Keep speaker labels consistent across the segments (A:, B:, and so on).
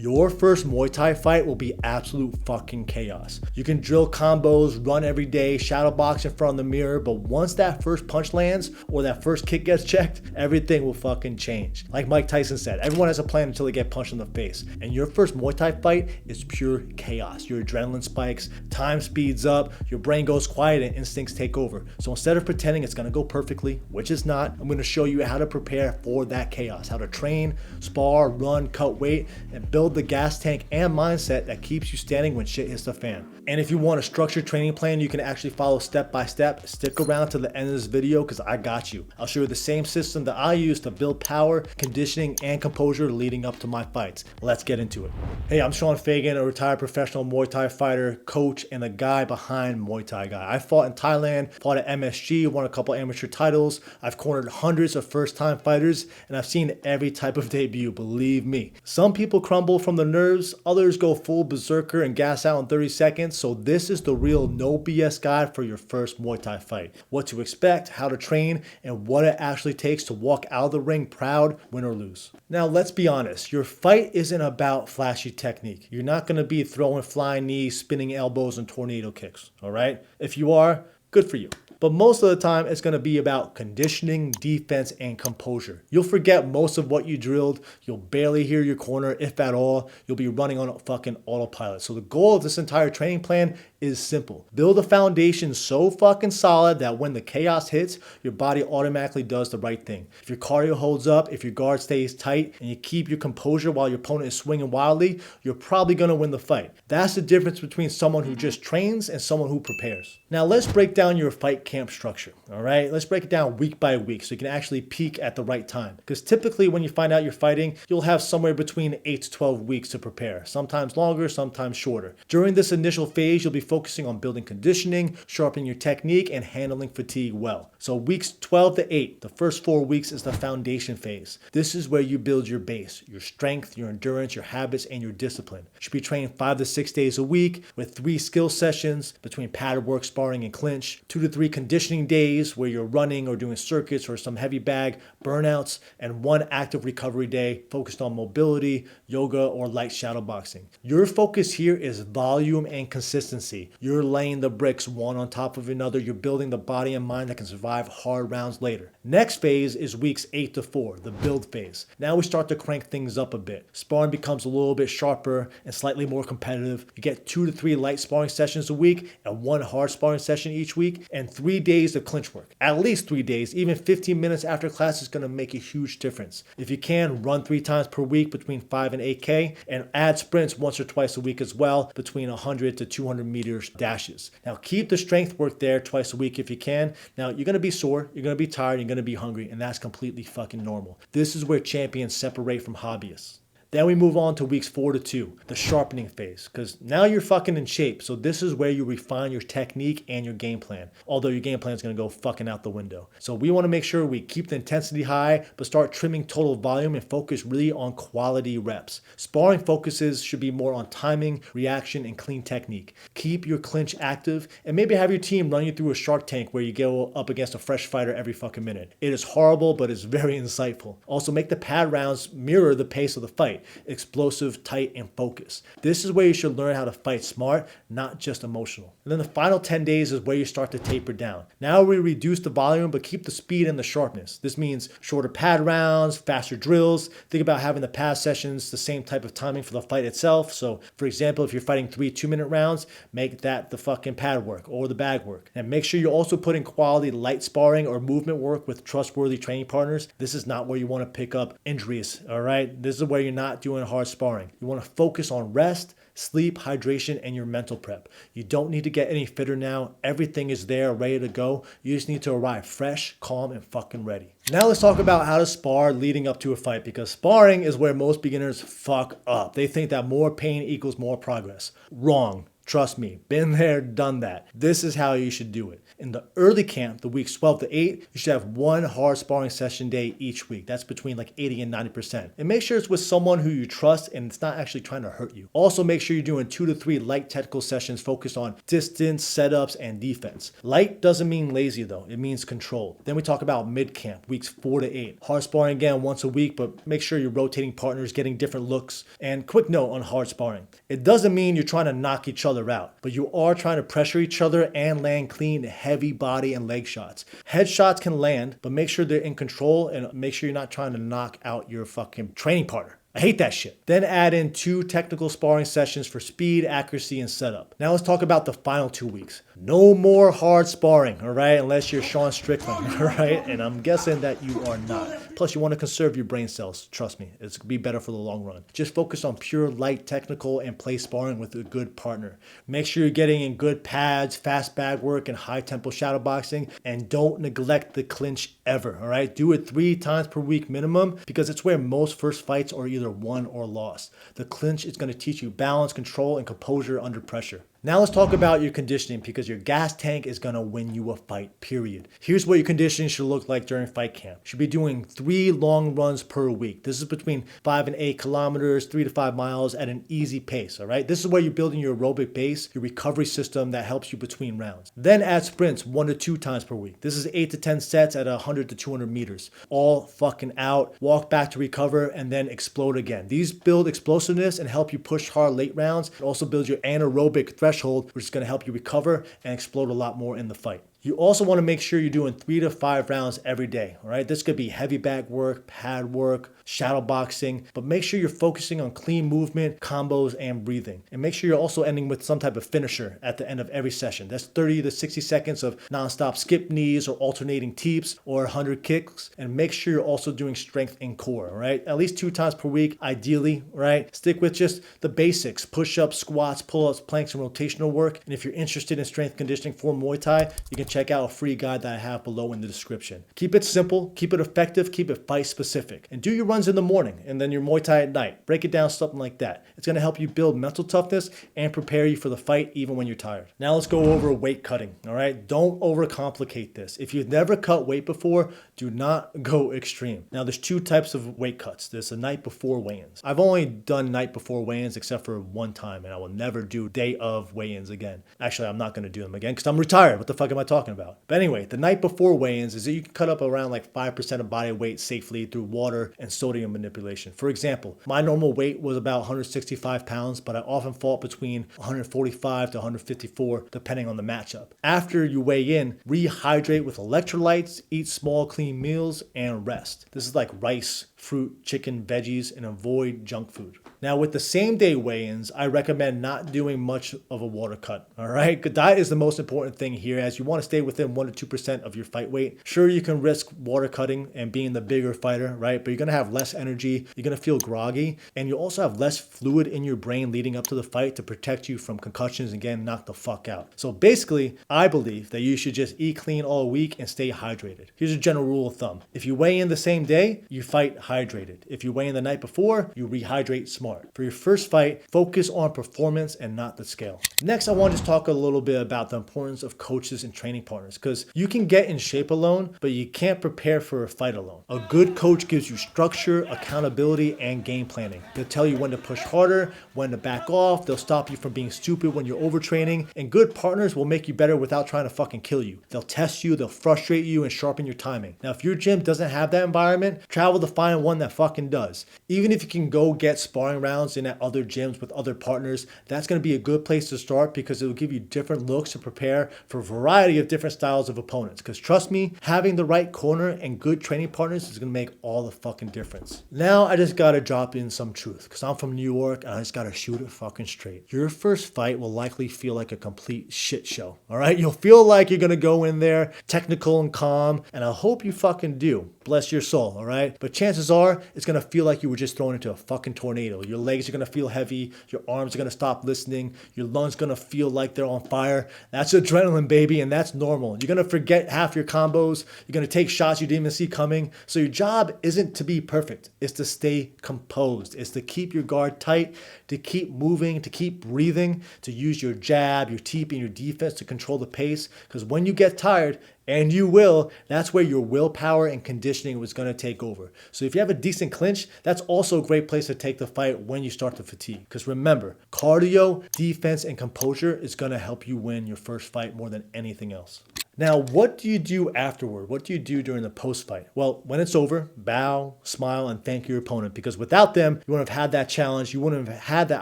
A: Your first Muay Thai fight will be absolute fucking chaos. You can drill combos, run every day, shadowbox in front of the mirror, but once that first punch lands or that first kick gets checked, everything will fucking change. Like Mike Tyson said, everyone has a plan until they get punched in the face. And your first Muay Thai fight is pure chaos. Your adrenaline spikes, time speeds up, your brain goes quiet and instincts take over. So instead of pretending it's gonna go perfectly, which it's not, I'm gonna show you how to prepare for that chaos, how to train, spar, run, cut weight, and build the gas tank and mindset that keeps you standing when shit hits the fan. And if you want a structured training plan you can actually follow step by step, stick around to the end of this video because I got you. I'll show you the same system that I use to build power, conditioning, and composure leading up to my fights. Let's get into it. Hey, I'm Sean Fagan, a retired professional Muay Thai fighter, coach, and the guy behind Muay Thai Guy. I fought in Thailand, fought at MSG, won a couple amateur titles. I've cornered hundreds of first-time fighters, and I've seen every type of debut, believe me. Some people crumble from the nerves, others go full berserker and gas out in 30 seconds, so this is the real no BS guide for your first Muay Thai fight. What to expect, how to train, and what it actually takes to walk out of the ring proud, win or lose. Now let's be honest, your fight isn't about flashy technique. You're not going to be throwing flying knees, spinning elbows, and tornado kicks, alright? If you are, good for you. But most of the time, it's going to be about conditioning, defense, and composure. You'll forget most of what you drilled. You'll barely hear your corner, if at all. You'll be running on a fucking autopilot. So the goal of this entire training plan is simple. Build a foundation so fucking solid that when the chaos hits, your body automatically does the right thing. If your cardio holds up, if your guard stays tight, and you keep your composure while your opponent is swinging wildly, you're probably going to win the fight. That's the difference between someone who just trains and someone who prepares. Now let's break down your fight camp structure, all right? Let's break it down week by week so you can actually peak at the right time. Because typically when you find out you're fighting, you'll have somewhere between 8 to 12 weeks to prepare, sometimes longer, sometimes shorter. During this initial phase, you'll be focusing on building conditioning, sharpening your technique, and handling fatigue well. So weeks 12 to 8, the first 4 weeks is the foundation phase. This is where you build your base, your strength, your endurance, your habits, and your discipline. You should be training 5 to 6 days a week with 3 skill sessions between padded work, sparring, and clinch, 2 to 3 conditioning days where you're running or doing circuits or some heavy bag burnouts, and 1 active recovery day focused on mobility, yoga, or light shadow boxing. Your focus here is volume and consistency. You're laying the bricks one on top of another. You're building the body and mind that can survive hard rounds later. Next phase is weeks 8 to 4, the build phase. Now we start to crank things up a bit. Sparring becomes a little bit sharper and slightly more competitive. You get 2 to 3 light sparring sessions a week and 1 hard sparring session each week, and 3 days of clinch work. At least 3 days, even 15 minutes after class is going to make a huge difference. If you can, run 3 times per week between 5 and 8K, and add sprints once or twice a week as well, between 100 to 200 meters dashes. Now keep the strength work there twice a week if you can. Now you're going to be sore, you're going to be tired, you're going to be hungry, and that's completely fucking normal. This is where champions separate from hobbyists. Then we move on to weeks 4 to 2, the sharpening phase, because now you're fucking in shape. So this is where you refine your technique and your game plan. Although your game plan is going to go fucking out the window. So we want to make sure we keep the intensity high, but start trimming total volume and focus really on quality reps. Sparring focuses should be more on timing, reaction, and clean technique. Keep your clinch active and maybe have your team run you through a Shark Tank where you go up against a fresh fighter every fucking minute. It is horrible, but it's very insightful. Also make the pad rounds mirror the pace of the fight. Explosive, tight, and focused. This is where you should learn how to fight smart, not just emotional. And then the final 10 days is where you start to taper down. Now we reduce the volume but keep the speed and the sharpness. This means shorter pad rounds, faster drills. Think about having the pad sessions the same type of timing for the fight itself. So for example, if you're fighting 3 2-minute rounds, make that the fucking pad work or the bag work. And make sure you're also putting quality light sparring or movement work with trustworthy training partners. This is not where you want to pick up injuries, all right? This is where you're not doing hard sparring. You want to focus on rest, sleep, hydration, and your mental prep. You don't need to get any fitter now. Everything is there, ready to go. You just need to arrive fresh, calm, and fucking ready. Now let's talk about how to spar leading up to a fight, because sparring is where most beginners fuck up. They think that more pain equals more progress. Wrong. Trust me, been there, done that. This is how you should do it. In the early camp, the weeks 12 to 8, you should have one hard sparring session day each week. That's between like 80 and 90%. And make sure it's with someone who you trust and it's not actually trying to hurt you. Also, make sure you're doing 2 to 3 light technical sessions focused on distance, setups, and defense. Light doesn't mean lazy though. It means control. Then we talk about mid-camp, weeks 4 to 8. Hard sparring again once a week, but make sure you're rotating partners, getting different looks. And quick note on hard sparring. It doesn't mean you're trying to knock each other out, but you are trying to pressure each other and land clean, heavy body and leg shots. Head shots can land, but make sure they're in control and make sure you're not trying to knock out your fucking training partner. I hate that shit. Then add in 2 technical sparring sessions for speed, accuracy, and setup. Now let's talk about the final 2 weeks. No more hard sparring, all right? Unless you're Sean Strickland, all right? And I'm guessing that you are not. Plus, you want to conserve your brain cells. Trust me, it's going to be better for the long run. Just focus on pure light technical and play sparring with a good partner. Make sure you're getting in good pads, fast bag work, and high tempo shadow boxing. And don't neglect the clinch ever, all right? Do it 3 times per week minimum because it's where most first fights are either won or lost. The clinch is going to teach you balance, control, and composure under pressure. Now let's talk about your conditioning because your gas tank is going to win you a fight, period. Here's what your conditioning should look like during fight camp. You should be doing 3 long runs per week. This is between 5 and 8 kilometers, 3 to 5 miles at an easy pace, all right? This is where you're building your aerobic base, your recovery system that helps you between rounds. Then add sprints 1 to 2 times per week. This is 8 to 10 sets at 100 to 200 meters. All fucking out, walk back to recover, and then explode again. These build explosiveness and help you push hard late rounds. It also builds your anaerobic threshold, which is going to help you recover and explode a lot more in the fight. You also want to make sure you're doing 3 to 5 rounds every day, all right? This could be heavy bag work, pad work, shadow boxing, but make sure you're focusing on clean movement, combos, and breathing. And make sure you're also ending with some type of finisher at the end of every session. That's 30 to 60 seconds of nonstop skip knees or alternating teeps or 100 kicks. And make sure you're also doing strength and core, all right? At least 2 times per week, ideally, right? Stick with just the basics, push-ups, squats, pull-ups, planks, and rotational work. And if you're interested in strength conditioning for Muay Thai, you can check out a free guide that I have below in the description. Keep it simple, keep it effective, keep it fight specific. And do your runs in the morning and then your Muay Thai at night. Break it down, something like that. It's going to help you build mental toughness and prepare you for the fight even when you're tired. Now let's go over weight cutting, all right? Don't overcomplicate this. If you've never cut weight before, do not go extreme. Now there's 2 types of weight cuts. There's a night before weigh-ins. I've only done night before weigh-ins except for one time, and I will never do day of weigh-ins again. Actually, I'm not going to do them again because I'm retired. What the fuck am I talking about? But anyway, the night before weigh-ins is that you can cut up around like 5% of body weight safely through water and sodium manipulation. For example, my normal weight was about 165 pounds, but I often fought between 145 to 154 depending on the matchup. After you weigh in, rehydrate with electrolytes, eat small clean meals, and rest. This is like rice, fruit, chicken, veggies, and avoid junk food. Now with the same day weigh-ins, I recommend not doing much of a water cut, all right? Good diet is the most important thing here as you want to stay within 1 to 2% of your fight weight. Sure, you can risk water cutting and being the bigger fighter, right? But you're going to have less energy, you're going to feel groggy, and you also have less fluid in your brain leading up to the fight to protect you from concussions and getting knocked the fuck out. So basically, I believe that you should just eat clean all week and stay hydrated. Here's a general rule of thumb. If you weigh in the same day, you fight hydrated. If you weigh in the night before, you rehydrate smart. For your first fight, focus on performance and not the scale. Next, I want to just talk a little bit about the importance of coaches and training partners because you can get in shape alone, but you can't prepare for a fight alone. A good coach gives you structure, accountability, and game planning. They'll tell you when to push harder, when to back off. They'll stop you from being stupid when you're overtraining. And good partners will make you better without trying to fucking kill you. They'll test you, they'll frustrate you, and sharpen your timing. Now, if your gym doesn't have that environment, travel to find one that fucking does. Even if you can go get sparring rounds in at other gyms with other partners, that's going to be a good place to start because it will give you different looks to prepare for a variety of different styles of opponents. Because trust me, having the right corner and good training partners is going to make all the fucking difference. Now I just got to drop in some truth because I'm from New York and I just got to shoot it fucking straight. Your first fight will likely feel like a complete shit show. All right? You'll feel like you're going to go in there technical and calm, and I hope you fucking do. Bless your soul. All right? But chances are, it's gonna feel like you were just thrown into a fucking tornado. Your legs are gonna feel heavy, your arms are gonna stop listening, your lungs are gonna feel like they're on fire. That's adrenaline, baby, and that's normal. You're gonna forget half your combos, you're gonna take shots you didn't even see coming. So your job isn't to be perfect, it's to stay composed. It's to keep your guard tight, to keep moving, to keep breathing, to use your jab, your teep, and your defense to control the pace. Because when you get tired, and you will, that's where your willpower and conditioning was going to take over. So if you have a decent clinch, that's also a great place to take the fight when you start to fatigue. Because remember, cardio, defense, and composure is going to help you win your first fight more than anything else. Now, what do you do afterward? What do you do during the post-fight? Well, when it's over, bow, smile, and thank your opponent, because without them, you wouldn't have had that challenge. You wouldn't have had that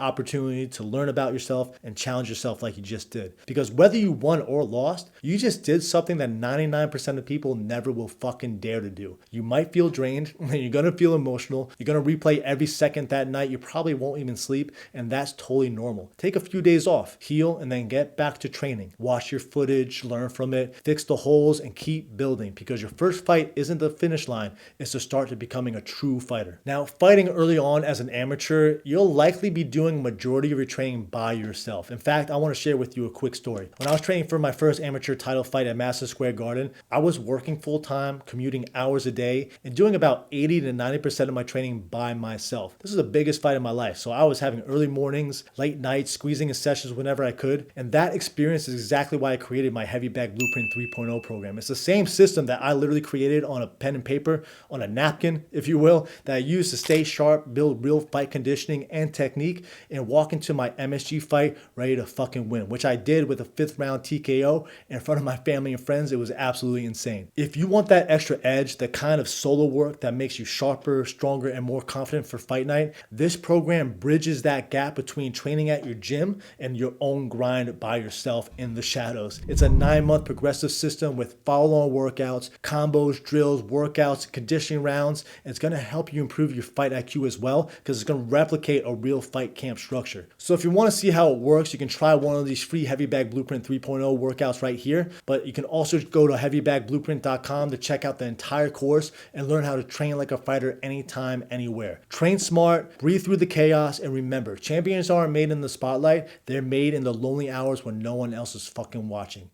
A: opportunity to learn about yourself and challenge yourself like you just did. Because whether you won or lost, you just did something that 99% of people never will fucking dare to do. You might feel drained, you're gonna feel emotional, you're gonna replay every second that night, you probably won't even sleep, and that's totally normal. Take a few days off, heal, and then get back to training. Watch your footage, learn from it, fix the holes, and keep building, because your first fight isn't the finish line, it's the start to becoming a true fighter. Now, fighting early on as an amateur, you'll likely be doing majority of your training by yourself. In fact, I want to share with you a quick story. When I was training for my first amateur title fight at Madison Square Garden, I was working full-time, commuting hours a day, and doing about 80 to 90% of my training by myself. This is the biggest fight of my life, so I was having early mornings, late nights, squeezing in sessions whenever I could, and that experience is exactly why I created my Heavy Bag Blueprint 3.0 program. It's the same system that I literally created on a pen and paper, on a napkin, if you will, that I use to stay sharp, build real fight conditioning and technique, and walk into my MSG fight ready to fucking win, which I did with a 5th round TKO in front of my family and friends. It was absolutely insane. If you want that extra edge, the kind of solo work that makes you sharper, stronger, and more confident for fight night, this program bridges that gap between training at your gym and your own grind by yourself in the shadows. It's a 9-month progressive system with follow-on workouts, combos, drills, workouts, conditioning rounds, and it's going to help you improve your fight IQ as well, because it's going to replicate a real fight camp structure. So if you want to see how it works, you can try one of these free Heavy Bag Blueprint 3.0 workouts right here, but you can also go to heavybagblueprint.com to check out the entire course and learn how to train like a fighter anytime, anywhere. Train smart, breathe through the chaos, and remember, champions aren't made in the spotlight, they're made in the lonely hours when no one else is fucking watching.